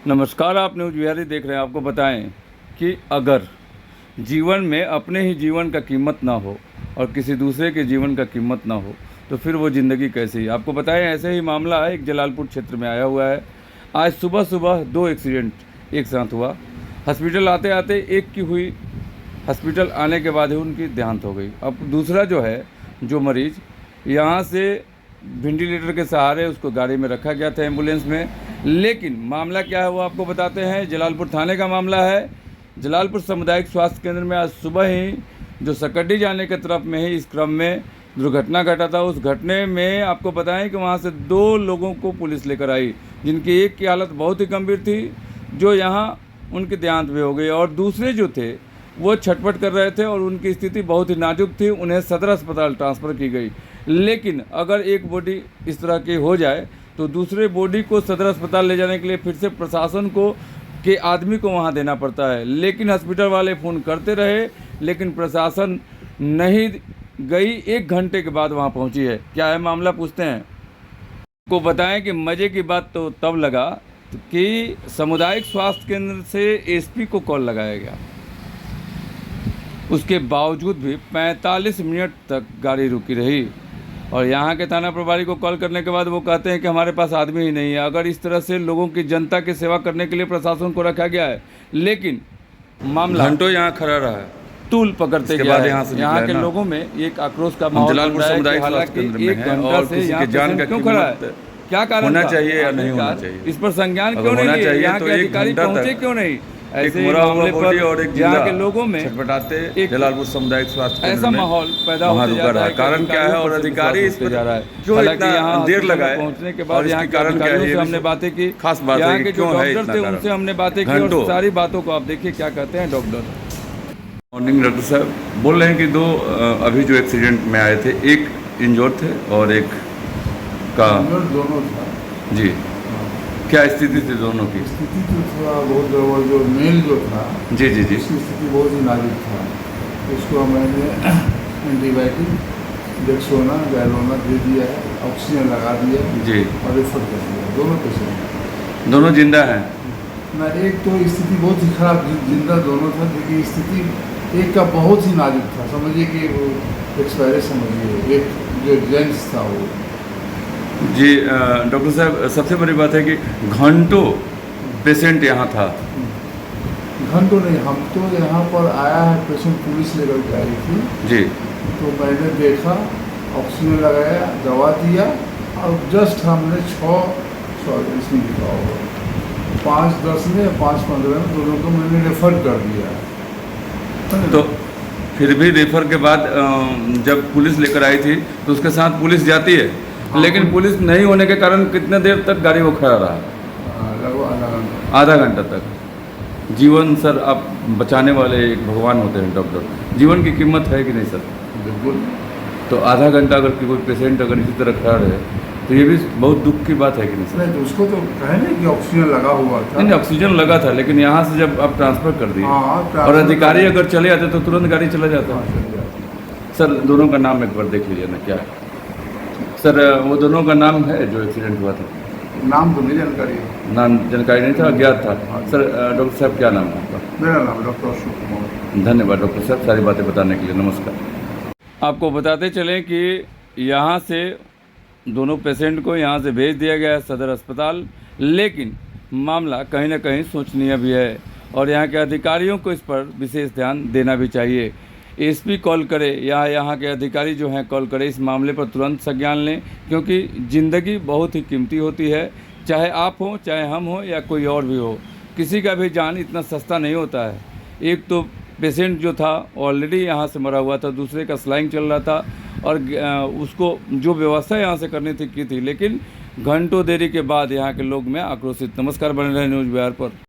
नमस्कार, आप न्यूज़ बिहारी देख रहे हैं। आपको बताएं कि अगर जीवन में अपने ही जीवन का कीमत ना हो और किसी दूसरे के जीवन का कीमत ना हो तो फिर वो ज़िंदगी कैसी। आपको बताएं, ऐसे ही मामला है, एक जलालपुर क्षेत्र में आया हुआ है। आज सुबह सुबह 2 एक्सीडेंट एक साथ हुआ। हॉस्पिटल आते आते एक की हुई, हॉस्पिटल आने के बाद ही उनकी देहांत हो गई। अब दूसरा जो है, जो मरीज़ यहाँ से वेंटिलेटर के सहारे उसको गाड़ी में रखा गया था, एम्बुलेंस में। लेकिन मामला क्या है वो आपको बताते हैं। जलालपुर थाने का मामला है। जलालपुर सामुदायिक स्वास्थ्य केंद्र में आज सुबह ही जो सकड्डी जाने के तरफ में ही इस क्रम में दुर्घटना घटा था। उस घटने में आपको बताएं कि वहाँ से 2 लोगों को पुलिस लेकर आई, जिनकी एक की हालत बहुत ही गंभीर थी, जो यहाँ उनकी देहांत भी हो गई, और दूसरे जो थे वो छटपट कर रहे थे और उनकी स्थिति बहुत ही नाजुक थी। उन्हें सदर अस्पताल ट्रांसफ़र की गई। लेकिन अगर एक बॉडी इस तरह की हो जाए तो दूसरे बॉडी को सदर अस्पताल ले जाने के लिए फिर से प्रशासन को के आदमी को वहां देना पड़ता है। लेकिन हॉस्पिटल वाले फ़ोन करते रहे, लेकिन प्रशासन नहीं गई। 1 घंटे के बाद वहां पहुंची है। क्या है मामला, पूछते हैं। को बताएं कि मज़े की बात तो तब लगा कि सामुदायिक स्वास्थ्य केंद्र से एसपी को कॉल लगाया गया। उसके बावजूद भी 45 मिनट तक गाड़ी रुकी रही, और यहाँ के थाना प्रभारी को कॉल करने के बाद वो कहते हैं कि हमारे पास आदमी ही नहीं है। अगर इस तरह से लोगों की, जनता की सेवा करने के लिए प्रशासन को रखा गया है, लेकिन मामला घंटों यहाँ खड़ा रहा है, तूल पकड़ते गया है। यहाँ के लोगों में एक आक्रोश का माहौल बन रहा है कि हालांकि 1 घंटा से यहाँ पेशेंट क्यों खड़ा है, क्या कारण होना चाहिए या नहीं होना चाहिए, इस पर संज्ञान क्यों नहीं लिया, यहाँ के अधिकारी पहुँचे क्यों नहीं। ऐसे मामले पर और एक यहाँ के लोगों में छटपटाते जलालपुर सामुदायिक स्वास्थ्य ऐसा माहौल पैदा होता जा रहा है। कारण क्या है और अधिकारी इस पर जा रहा है, क्यों इतना देर लगा है पहुंचने के बाद। यहाँ के अधिकारियों से हमने बातें की, खास बात यहाँ के जो डॉक्टर थे उनसे हमने बातें की, और सारी बातों को आप देखिए क्या कहते हैं डॉक्टर। मॉर्निंग डॉक्टर साहब, बोल रहे हैं कि 2 अभी जो एक्सीडेंट में आए थे, एक इंजोर थे और एक का दोनों था जी। क्या स्थिति थी दोनों की? स्थिति तो थोड़ा बहुत गड़बड़, जो मेल जो था जी जी जी, उसकी स्थिति बहुत ही नाजुक था। उसको मैंने एंटीबायोटिक, डेक्सोना, गैलोना दे दिया है, ऑक्सीजन लगा दिया जी, और रेफर कर दिया। दोनों पेशेंट दोनों जिंदा हैं ना। एक तो स्थिति बहुत ही खराब, जिंदा दोनों था, लेकिन स्थिति एक का बहुत ही नाजुक था। समझिए कि वो एक्सपायरी समझिए, एक जो जेंट्स था वो। जी डॉक्टर साहब, सबसे बड़ी बात है कि घंटों पेशेंट यहाँ था। घंटों नहीं, हम तो यहाँ पर आया है पेशेंट, पुलिस लेकर के आई थी जी। तो मैंने देखा, ऑक्सीजन लगाया, दवा दिया, और जस्ट हमने 6 इसमें लिखा होगा 5-10 में, 5-15 में दोनों को मैंने रेफर कर दिया। तो फिर भी रेफर के बाद जब पुलिस लेकर आई थी तो उसके साथ पुलिस जाती है। हाँ, लेकिन पुलिस नहीं होने के कारण कितने देर तक गाड़ी वो खड़ा रहा? लगभग आधा घंटा तक। जीवन सर, आप बचाने वाले एक भगवान होते हैं डॉक्टर। जीवन की कीमत है कि नहीं सर? बिल्कुल। तो आधा घंटा अगर कोई पेशेंट अगर इसी तरह खड़ा रहे तो ये भी बहुत दुख की बात है कि नहीं सर? नहीं, तो उसको तो कहे नहीं कि ऑक्सीजन लगा हुआ था। नहीं, ऑक्सीजन लगा था, लेकिन यहाँ से जब आप ट्रांसफ़र कर दिए और अधिकारी अगर चले जाते तो तुरंत गाड़ी चला जाता। सर, दोनों का नाम एक बार देख लीजिए ना। क्या सर, वो दोनों का नाम है जो एक्सीडेंट हुआ था? नाम तो नहीं जानकारी है। नाम जानकारी नहीं था, अज्ञात था। सर डॉक्टर साहब, क्या नाम है आपका? मेरा नाम डॉक्टर अशोक कुमार। धन्यवाद डॉक्टर साहब, सारी बातें बताने के लिए। नमस्कार। आपको बताते चलें कि यहाँ से दोनों पेशेंट को यहाँ से भेज दिया गया है सदर अस्पताल, लेकिन मामला कहीं ना कहीं सोचनीय भी है, और यहाँ के अधिकारियों को इस पर विशेष ध्यान देना भी चाहिए। एसपी कॉल करे या यहाँ के अधिकारी जो हैं कॉल करे, इस मामले पर तुरंत संज्ञान लें, क्योंकि ज़िंदगी बहुत ही कीमती होती है। चाहे आप हों, चाहे हम हों, या कोई और भी हो, किसी का भी जान इतना सस्ता नहीं होता है। एक तो पेशेंट जो था ऑलरेडी यहाँ से मरा हुआ था, दूसरे का स्लाइंग चल रहा था, और उसको जो व्यवस्था यहाँ से करनी थी की थी, लेकिन घंटों देरी के बाद यहाँ के लोग में आक्रोशित। नमस्कार, बने रहे न्यूज़ बिहार पर।